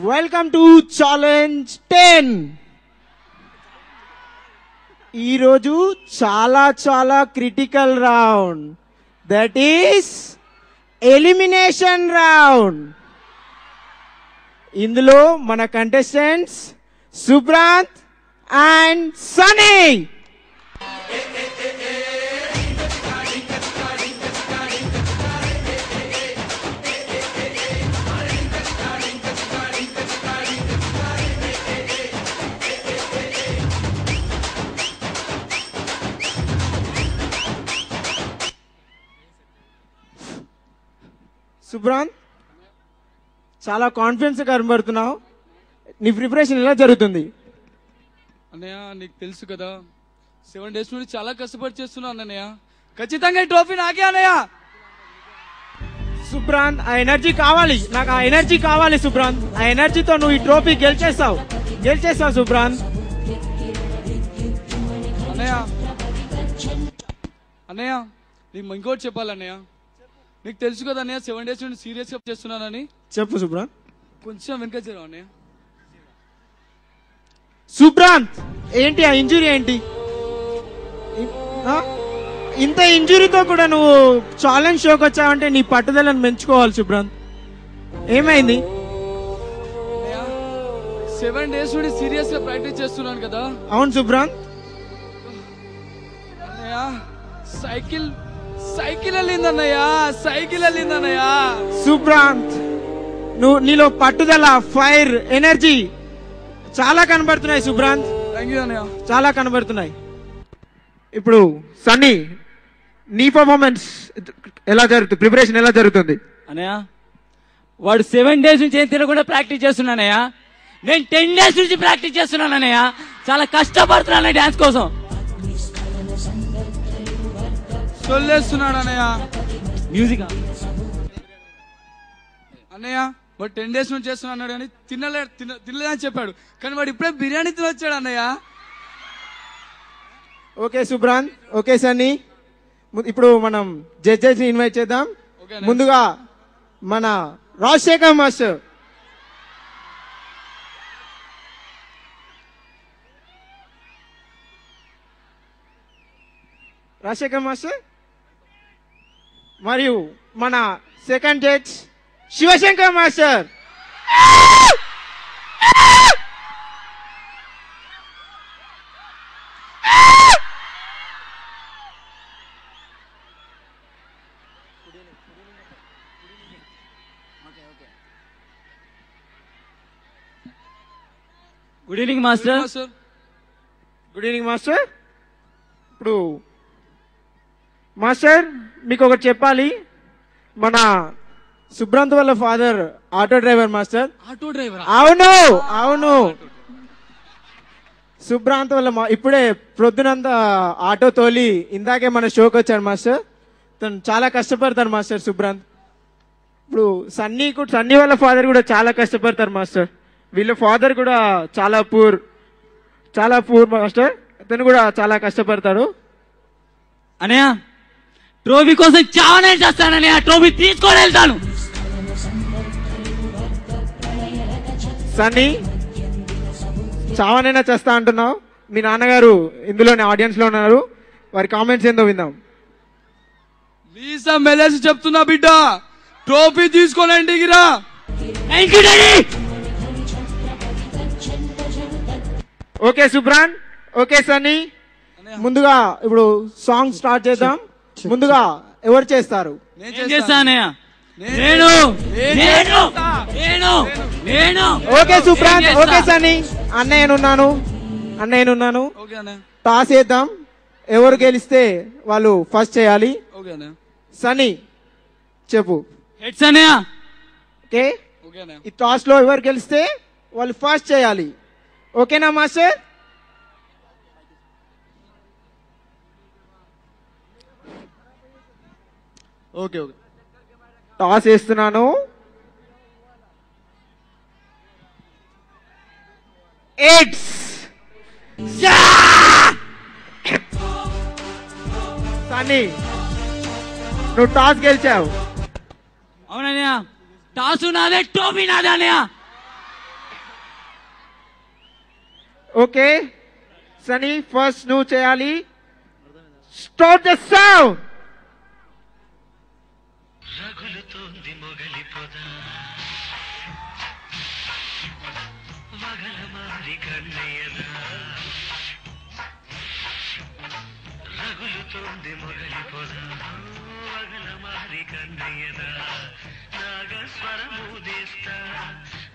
Welcome to challenge 10. ఈరోజు చాలా critical round, that is elimination round. ఇందులో మన కంటెస్టెంట్స్ సుబ్రాంత్ అండ్ సనీ. సుబ్రాంత్, చాలా కాన్ఫిడెన్స్ కనబడుతున్నావు. నీ ప్రిపరేషన్ ఎలా జరుగుతుంది? అన్నయ్య, నీకు తెలుసు కదా, 7 days నుండి చాలా కష్టపడి చేస్తున్నా అన్నయ్య. ఖచ్చితంగా ఈ ట్రోఫీ నాకే అన్నయ్య. సుబ్రాంత్, ఆ ఎనర్జీ కావాలి, నాకు ఆ ఎనర్జీ కావాలి సుబ్రాంత్. ఆ ఎనర్జీతో నువ్వు ఈ ట్రోఫీ గెలిచేస్తావు సుబ్రాంత్. అన్నయ్య నీకు ఇంకోటి చెప్పాలన్నయ్య. నీకు తెలుసు కదా అన్నయ్య, 7 days నుండి సీరియస్ గా చేస్తున్నానని. చెప్పు సుబ్రాంత్. కొంచెం వెనక చేరావు అన్నయ్య. సుబ్రాంత్, ఏంటి ఆ ఇంజురీ? ఏంటి ఇంత ఇంజురీతో కూడా నువ్వు ఛాలెంజ్ షోకి వచ్చావంటే నీ పట్టుదలను పెంచుకోవాలి సుబ్రాంత్. ఏమైంది? 7 days నుండి సీరియస్ గా ప్రాక్టీస్ చేస్తున్నాను కదా. అవును సుబ్రాంత్. అన్నయ్య, సైకిల్ వెళ్ళిందన్నయ్యా, సైకిల్ వెళ్ళిందన్నయ్యా. సుబ్రాంత్, నీలో పట్టుదల, ఫైర్, ఎనర్జీ చాలా కనబడుతున్నాయి సుబ్రాంత్. థ్యాంక్ యూ అన్నయ్య, చాలా కనబడుతున్నాయి. ఇప్పుడు సన్నీ, నీ పర్ఫార్మెన్స్ ఎలా జరుగుతుంది? ప్రిపరేషన్ ఎలా జరుగుతుంది? అన్నయ్య, వాడు 7 days నుంచి ఏం తినకుండా ప్రాక్టీస్ చేస్తున్నానయ్యా. నేను 10 days నుంచి ప్రాక్టీస్ చేస్తున్నానయ్యా. చాలా కష్టపడుతున్నాను డాన్స్ కోసం. చొల్లేస్తున్నాడు అన్నయ్య. మ్యూజిక్ అన్నయ్య, వాడు 10 days నుంచి చేస్తున్నాడు కానీ తినలేదని చెప్పాడు. కానీ వాడు ఇప్పుడే బిర్యానీ తినొచ్చాడు అన్నయ్య. Okay Subranth, okay Sunny. ఇప్పుడు మనం జడ్జెస్ ని ఇన్వైట్ చేద్దాం. ముందుగా మన రాజశేఖర్ మాస్టర్. రాజశేఖర్ మాస్టర్ మరియు మన second judge Sivasankar master. Good evening master. Good evening master. ఇప్పుడు మాస్టర్ మీకు ఒకటి చెప్పాలి. మన సుబ్రాంత్ వాళ్ళ father auto driver master. Auto driver? అవును. సుబ్రాంత్ వాళ్ళ ఇప్పుడే ప్రొద్దునంతా ఆటో తోలి ఇందాకే మన షోకి వచ్చాడు మాస్టర్. తను చాలా కష్టపడతారు మాస్టర్ సుబ్రాంత్. ఇప్పుడు సన్నీ వాళ్ళ ఫాదర్ కూడా చాలా కష్టపడతారు మాస్టర్. వీళ్ళ ఫాదర్ కూడా చాలా పూర్ మాస్టర్. తను కూడా చాలా కష్టపడతాడు. అన్నయ్య, ట్రోఫీ కోసం చావనే చేస్తానని ఆ ట్రోఫీ తీసుకొని వెళ్తాను. సన్నీ, చావనైనా చేస్తా అంటున్నావు. మీ నాన్నగారు ఇందులోనే ఆడియన్స్ లో ఉన్నారు, వారి కామెంట్స్ ఏందో విందాం. మీసా మెలేసి చెప్తున్నా బిడ్డ, ట్రోఫీ తీసుకొని ఇంటికి రా. Okay Subran, okay Sunny. ముందుగా ఇప్పుడు సాంగ్ స్టార్ట్ చేద్దాం. ముందుగా ఎవరు చేస్తారు? Okay Subran, okay Sunny. అన్నయ్యనున్నాను. టాస్ వేద్దాం. ఎవరు గెలిస్తే వాళ్ళు ఫస్ట్ చేయాలి. సన్నీ చెప్పు. ఓకే, ఈ టాస్ లో ఎవరు గెలిస్తే వాళ్ళు ఫస్ట్ చేయాలి. ఓకేనా మాస్టర్? ఓకే. టాస్ వేస్తున్నాను. సన్నీ, నువ్వు టాస్ గెలిచావు. అవునన్నయ్య, టాసు నాదే, ట్రోఫీ నాదే అన్నయ్య. ఓకే సనీ ఫస్ట్ నువ్వు చేయాలి. Start the sound. రగులుతోంది మొగలి పొద వగల మారి కన్నయ్యదా రగులుతోంది మొగలి పొద వగల మారి కన్నయ్యదా నాగస్వరమూదేస్తా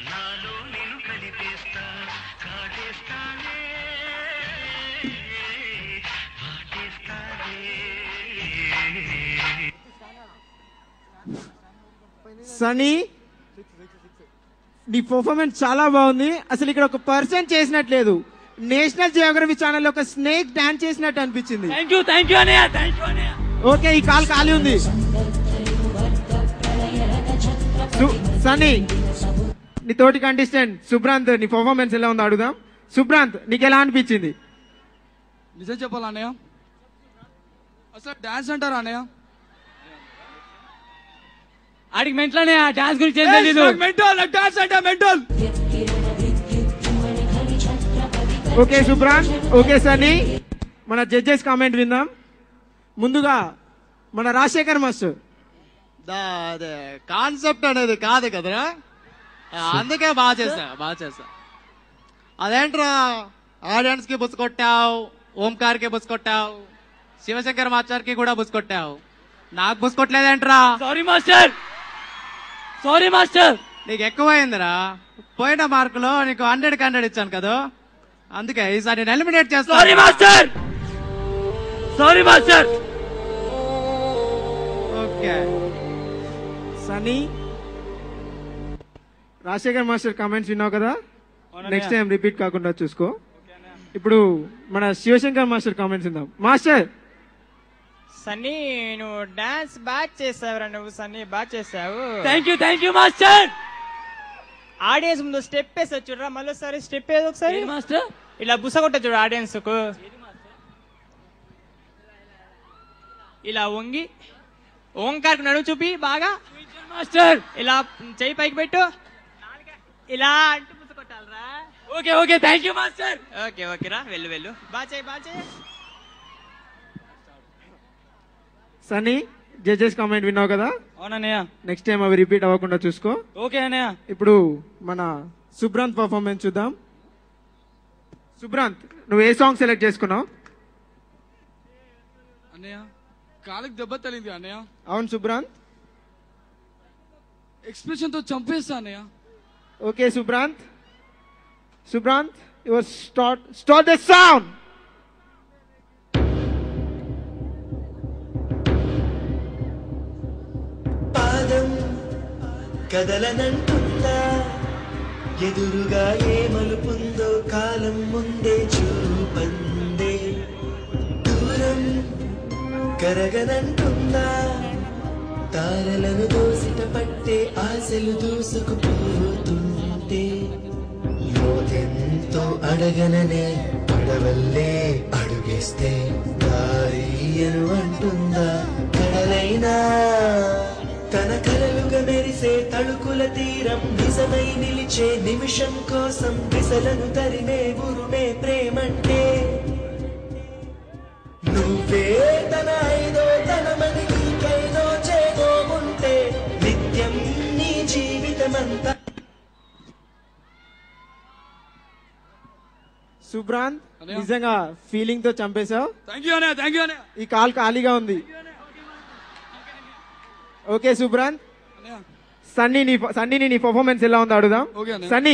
నాలో నిన్ను కలిపేస్తా కాటేస్తానే పాటేస్తానే. సనీ నీ పర్ఫార్మెన్స్ చాలా బాగుంది. అసలు ఇక్కడ ఒక పర్సన్ చేసినట్లేదు, నేషనల్ జియోగ్రఫీ ఛానల్ ఒక స్నేక్ డాన్స్ చేసినట్టు అనిపించింది. థ్యాంక్ యూ అన్నయ్య, థ్యాంక్ యూ అన్నయ్య. ఓకే ఈ కాల్ ఖాళీ ఉంది. సనీ నీ తోటి కంటెస్టెంట్ సుబ్రాంత్ నీ పర్ఫార్మెన్స్ ఎలా ఉందో అడుగుదాం. సుబ్రాంత్ నీకు ఎలా అనిపించింది? నిజం చెప్పాలా అన్నయ్య, అసలు డాన్స్ అంటారా అన్నయ్య? ఆడికి మెంటల్ ఆ డాన్స్ గురించి ఏం తెలీదు. మెంటల్ డాన్స్ అంటే mental. Okay Subranth. Okay Sunny మన జడ్జెస్ కామెంట్ విందాం. ముందుగా మన రాజశేఖర్ మాస్టర్. కాన్సెప్ట్ అనేది కాదు కదరా, అందుకే బాగా చేసా. అదేంట్రా ఆడియన్స్ కి బుస్ కొట్టావు, ఓంకార్ కి బుస్ కొట్టావు, శివశంకర్ మాస్టర్ కి కూడా బుస్ కొట్టావు, నాకు బుస్ కొట్టలేదేంట్రా? Sorry master. నీకు ఎక్కువైందిరా. పోయిన మార్కులో నీకు 100కి 100 ఇచ్చాను కదా, అందుకే ఈసారి నేను ఎలిమినేట్ చేస్తాను. Sorry master. Okay Sunny Rajasekhar master comments విన్నావు కదా, నెక్స్ట్ టైం రిపీట్ కాకుండా చూసుకో. ఇప్పుడు మన శివశంకర్ మాస్టర్ కామెంట్స్ విందాం. మాస్టర్ సన్నీ నువ్వు డాన్స్ బాగా చేసావురా, నువ్వు సన్నీ బాగా చేసావు. Thank you master. ఆడియన్స్ ముందు స్టెప్ వేసి చూడరా, మళ్ళీ ఒకసారి స్టెప్ వేసి ఒకసారి మాస్టర్ ఇలా బుస కొట్ట చూడు ఆడియన్స్ కు. ఇలా వంగి ఓంకార్ నడువు చూపి బాగా మాస్టర్. ఇలా చెయ్యి పైకి పెట్టు, ఇలా అంటూ బుస కొట్టాలరా. Okay thank you master. ఓకేరా వెళ్ళు బాగా చేయి. సన్నీ జడ్జెస్ కామెంట్ విన్నావు కదా, అవునన్నయ్య. నెక్స్ట్ టైం అవి రిపీట్ అవ్వకుండా చూసుకో. ఓకే అన్నయ్య. ఇప్పుడు మన సుబ్రాంత్ పర్ఫార్మెన్స్ చూద్దాం. సుబ్రాంత్ నువ్వు ఏ సాంగ్ సెలెక్ట్ చేసుకున్నావు? అన్నయ్య కాలికి దెబ్బ తగిలింది అన్నయ్య. అవును సుబ్రాంత్. ఎక్స్ప్రెషన్ తో చంపేస్తా అన్నయ్య. Okay Subranth your start the sound. పాదం కదలనంటుందా, ఎదురుగా ఏ మలుపుందో కాలం ముందే చూపందే. దూరం కరగనంటుందా, తారలను దోసిట పట్టే ఆశలు దూసుకుపోతుంటే. లోతెంతో అడగననే పడవల్లే అడుగేస్తే దారియను అంటుందా కడలైనా. తన కలలుగా మెరిసే తళుకుల తీరం నిజమై నిలిచే నిమిషం కోసం విసలను తరిమే ఉరుమే ప్రేమంటే. నువ్వే తన ఐదో తనమని నీకైదో చేదో ఉంటే నిత్యం నీ జీవితమంతా. సుబ్రాంత్ నిజంగా ఫీలింగ్ తో చంపేశావు. థ్యాంక్ యూ అన్నయ్య. ఈ కాల్ ఖాళీగా ఉంది. ఓకే సుబ్రాంత్. సన్నీని నీ పర్ఫార్మెన్స్ ఎలా ఉందో అడుగుదాం. ఓకే అన్నయ్య. సన్నీ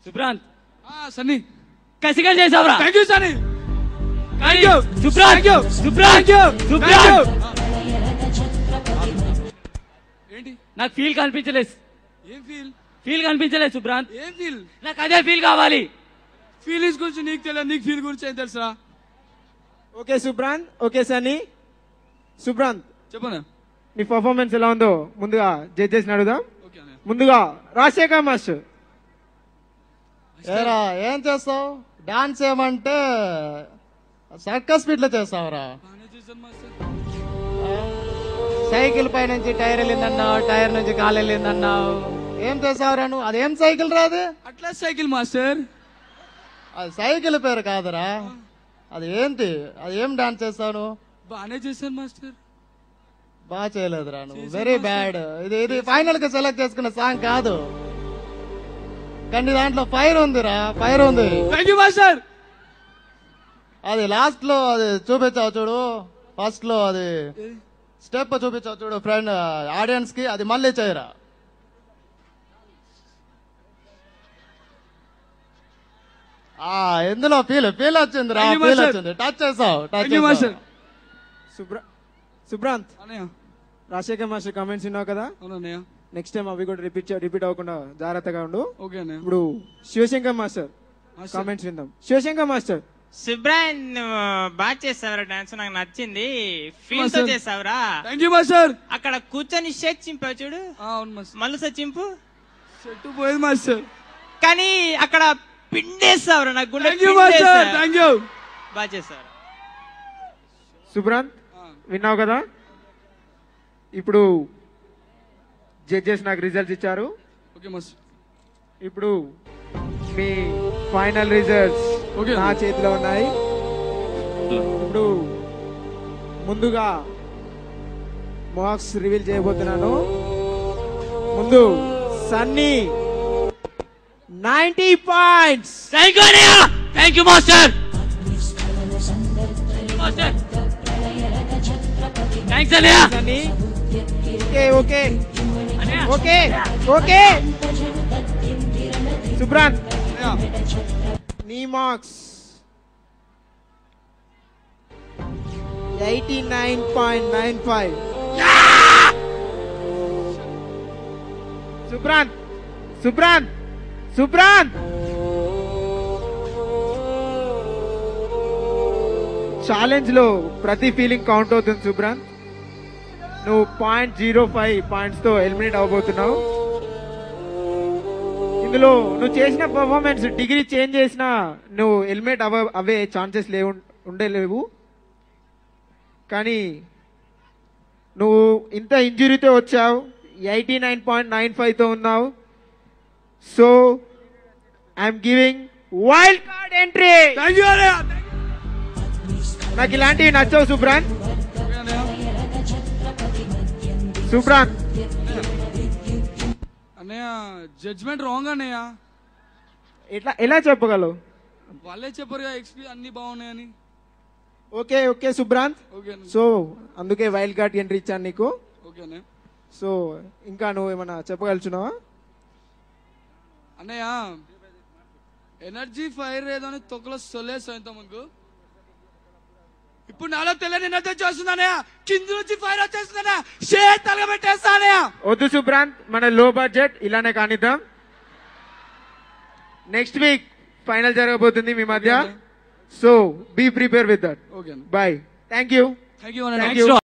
సుబ్రాంత్ సన్నీ కసిగా చేసావురా. Thank you Sunny. Thank you Subranth. ఏంటి నాకు ఫీల్ కనిపించలేదు. ఏం ఫీల్? ఫీల్ కనిపించలేదు సుబ్రాంత్. ఏం ఫీల్? నాకు అదే ఫీల్ కావాలి. ఫీలింగ్స్ గురించి నీకు తెలియదు, నీకు ఫీల్ గురించి ఏం తెలుసా? ఓకే సుబ్రాంత్. ఓకే సన్నీ. సుబ్రాంత్ చెప్పనా నీ పర్ఫార్మెన్స్ ఎలా ఉందో ముందుగా జడ్జెస్ అడుగుదాం. ఓకే అన్నయ్య. ముందుగా రాజశేఖర్ మాస్టర్. ఏరా ఏం చేస్తావు? డాన్స్ ఏమంటే సర్కస్ స్పీడ్ లో చేస్తావురా. బాగానే చేశాను మాస్టర్. సైకిల్ పై నుంచి టైర్ వెళ్ళిందన్నావు, టైర్ నుంచి కాలు వెళ్ళిందన్నావు, ఏం చేసావురా నువ్వు? అదేం సైకిల్ రాదు? అట్లా సైకిల్ మాస్టర్. అది సైకిల్ పేరు కాదురా, అది ఏంటి? అది ఏం డాన్స్ చేస్తావు? బాగానే చేశాను మాస్టర్. బాగా చేయలేదురా నువ్వు, వెరీ బ్యాడ్. ఇది ఫైనల్ గా సెలెక్ట్ చేసుకున్న సాంగ్ కాదు, కానీ దాంట్లో ఫైర్ ఉందిరా, ఫైర్ ఉంది. Thank you master. అది లాస్ట్ లో అది చూపించావు చూడు, ఫస్ట్ లో అది స్టెప్ చూపించావు చూడు ఫ్రెండ్ ఆడియన్స్ కి, అది మళ్ళీ చేయరా. ఎందులో ఫీల్ వచ్చిందిరా, Thank you, ఫీల్ master. వచ్చింది. టచ్ చేసావు, టచ్ థ్యాంక్ యూ మాస్టర్. సుబ్రాంత్, అన్నయ్య. రాజశేఖర్ మాస్టర్ కామెంట్స్ విన్నావు కదా, అవునన్నయ్య. నెక్స్ట్ టైం అవి కూడా రిపీట్ అవ్వకుండా జాగ్రత్తగా ఉండు. ఓకే అన్నయ్య. ఇప్పుడు శివశంకర్ మాస్టర్ మాస్టర్. కామెంట్స్ విందాం. శివశంకర్ మాస్టర్. సుబ్రాన్ నువ్వు బాగా చేసావురా డాన్స్, నాకు నచ్చింది. ఫీల్ తో మాస్టర్. చేసావురా. Thank you master. అక్కడ కూర్చొని షేక్ చింపావు చూడు, అవును మాస్టర్. మళ్ళీ చింపు. చెట్టు పోయేది మాస్టర్. కానీ అక్కడ పిండేసావురా, నాకు గుండె thank you master. Thank you. బాగా చేసావురా. సుబ్రాంత్, విన్నావు కదా, ఇప్పుడు జడ్జెస్ నాకు రిజల్ట్స్ ఇచ్చారు. Okay master. ఇప్పుడు మీ ఫైనల్ రిజల్ట్స్ Okay. నా చేతిలో ఉన్నాయి. ఇప్పుడు ముందుగా మార్క్స్ రివీల్ చేయబోతున్నాను. ముందు సన్నీ 90 పాయింట్స్. థ్యాంక్ యూ అన్నయ్య. Thank you master. Master thanks అన్నయ్య. సన్నీ ఓకే ఓకే అన్నయ్య ఓకే ఓకే. సుబ్రాంత్, నీ మార్క్స్ 89.95. సుబ్రాంత్ సుబ్రాంత్ సుబ్రాంత్ ఛాలెంజ్ లో ప్రతి ఫీలింగ్ కౌంట్ అవుతుంది. సుబ్రాంత్, నువ్వు 0.05 పాయింట్స్ తో ఎలిమినేట్ అవబోతున్నావు. ఇందులో నువ్వు చేసిన పర్ఫార్మెన్స్ డిగ్రీ చేంజ్ చేసినా నువ్వు ఎలిమినేట్ అవే ఛాన్సెస్ ఉండలేవు. కానీ నువ్వు ఇంత ఇంజురీతో వచ్చావు, 89.95 తో ఉన్నావు. So I'm giving wild card entry. Thank you అన్నయ్య. నాకు ఇలాంటివి నచ్చవు సుబ్రాంత్. ఓకే అన్నయ్య. సుబ్రాంత్, అన్నయ్య జడ్జ్మెంట్ రాంగ్ అన్నయ్య. ఎలా చెప్పగలవు? వాళ్ళే చెప్పారు కదా ఎక్స్పీ అన్ని బాగున్నాయని. ఓకే ఓకే సుబ్రాంత్, ఓకే అన్నయ్య. సో అందుకే వైల్డ్ కార్డ్ ఎంట్రీ ఇచ్చాను నీకు. ఓకే అన్నయ్య. సో ఇంకా నువ్వు ఏమన్నా చెప్పగలుచున్నావా? అన్నయ్య ఎనర్జీ ఫైర్ ఏదో అని తొక్కలో సొల్లేసావు ఇంతకుముందు. ఇప్పుడు నాలో తెల్లని ఎనర్జీ వచ్చేస్తుంది అన్నయ్య, కింద నుంచి ఫైర్ వచ్చేస్తుంది అన్నయ్య, షేర్ తలగబెట్టేస్తా అన్నయ్య. వద్దు సుబ్రాంత్, మన లో బడ్జెట్ ఇలానే కానిద్దాం. నెక్స్ట్ వీక్ ఫైనల్ జరగబోతుంది మీ మధ్య. So be prepare with that. Okay అన్న. Bye. Thank you. Thank you అన్నయ్య. Thank you.